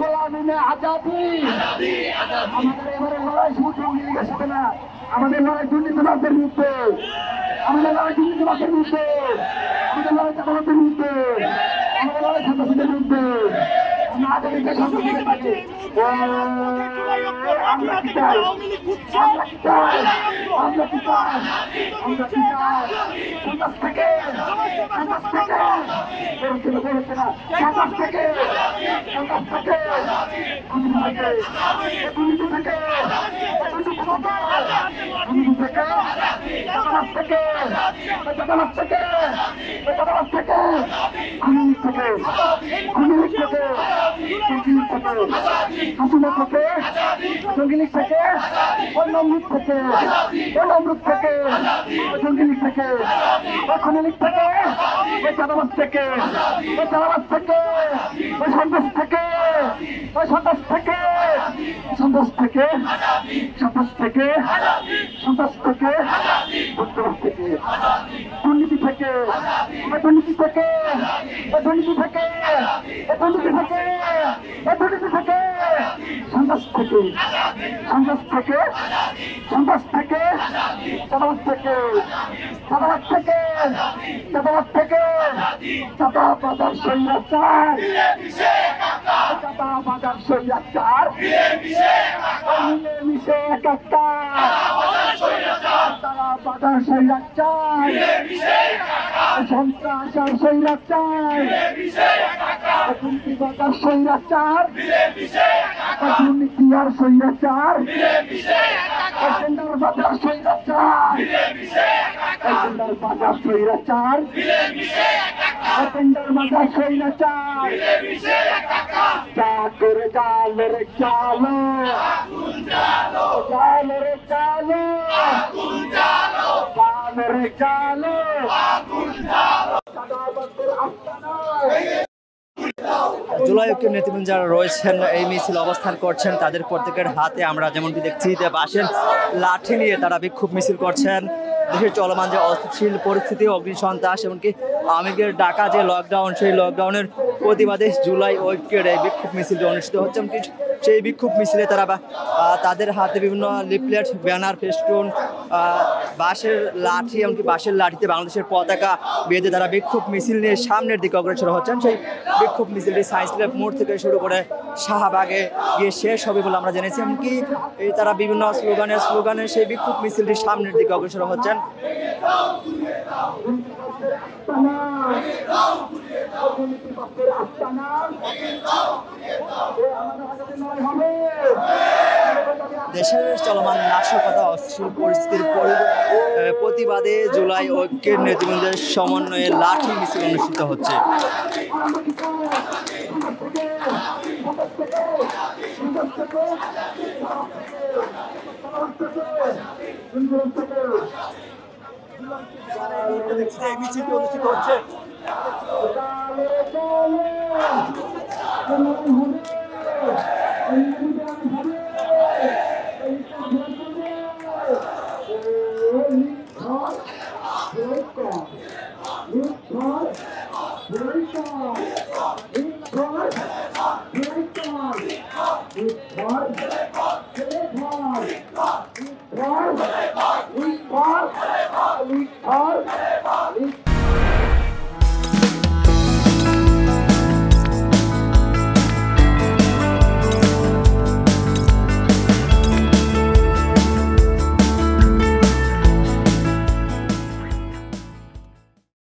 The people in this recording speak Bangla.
গোলামি না আজাদি। আমাদের এবারে লড়াই শুধু আওয়ামী লীগের সাথে না, আমাদের লড়াই দুর্নীতিবাদদের বিরুদ্ধে, আমাদের লড়াই দুর্নীতিবাদদের বিরুদ্ধে, আমাদের লড়াই চাকরিদের বিরুদ্ধে, আমাদের লড়াই সন্ত্রাসীদের বিরুদ্ধে। আমরা আগামীতে সন্ত্রাসীদের পাচ্ছি। আমরা কি চাই? আমরা কি চাই? আমরা কি চাই? আমরা কি চাই? সন্ত্রাস থেকে, সন্ত্রাস থেকে, বলছে না, সন্ত্রাস থেকে, সন্ত্রাস থেকে, দুর্নীতি থেকে, জঙ্গিলিক থেকে, নমরুদ থেকে, নমরুদ থেকে, জঙ্গিলিক থেকে, খনিলিক থেকে, চাঁদাবাজ থেকে, চাঁদাবাজ থেকে, সন্ত্রাস থেকে, সন্ত্রাস থেকে, সন্ত্রাস থেকে, সন্ত্রাস থেকে, সন্ত্রাস থেকে, বর্তমান থেকে, দুর্নীতি থেকে, দুর্নীতি থেকে, দুর্নীতি থেকে, দুর্নীতি থেকে, দুর্নীতি থেকে, সন্ত্রাস থেকে, সন্ত্রাস থেকে, সন্ত্রাস থেকে, চাঁদাবাজ থেকে, চাঁদাবাজ থেকে, চাঁদাবাজ থেকে, চাঁদাবাজার স্বৈরাচার, চাঁদাবাজার স্বৈরাচার, মিশে একাকার, চাঁদাবাজার স্বৈরাচার, সন্ত্রাস আর স্বৈরাচার, দুর্নীতিবাজার স্বৈরাচার, দুর্নীতি আর স্বৈরাচার, বাজার স্বৈরাচার, বাজার স্বৈরাচার, বাজার স্বৈরাচার, যা করে জালো রে জালো, জালো রে জালো, জালো রে জালো, জুলাই ঐক্যের নেতৃবৃন্দ যারা রয়েছেন এই মিছিল অবস্থান করছেন, তাদের প্রত্যেকের হাতে আমরা যেমনটি দেখছি যে বাঁশের লাঠি নিয়ে তারা বিক্ষোভ মিছিল করছেন। দেশের চলমান যে অস্থিতিশীল পরিস্থিতি, অগ্নিসন্ত্রাস, এমনকি আওয়ামী লীগের ডাকা যে লকডাউন, সেই লকডাউনের প্রতিবাদে জুলাই ঐক্যের এই বিক্ষোভ মিছিলটি অনুষ্ঠিত হচ্ছে। এমনকি সেই বিক্ষোভ মিছিলে তারা তাদের হাতে বিভিন্ন লিফলেট, ব্যানার, ফেস্টুন, বাঁশের লাঠি, এমনকি বাঁশের লাঠিতে বাংলাদেশের পতাকা বেঁধে তারা বিক্ষোভ মিছিল নিয়ে সামনের দিকে অগ্রসর হচ্ছেন। সেই বিক্ষোভ মিছিলটি সায়েন্স ল্যাব মোড় থেকে শুরু করে শাহবাগে গিয়ে শেষ হবে বলে আমরা জেনেছি। এমনকি তারা বিভিন্ন স্লোগানে সেই বিক্ষোভ মিছিলটি সামনের দিকে অগ্রসর হচ্ছেন। দেশের চলমান নাশকতা, অস্থিতিশীল পরিস্থিতির প্রতিবাদে জুলাই ঐক্যের নেতৃবৃন্দের সমন্বয়ে লাঠি মিছিল অনুষ্ঠিত হচ্ছে। মিছিলটি অনুষ্ঠিত হচ্ছে।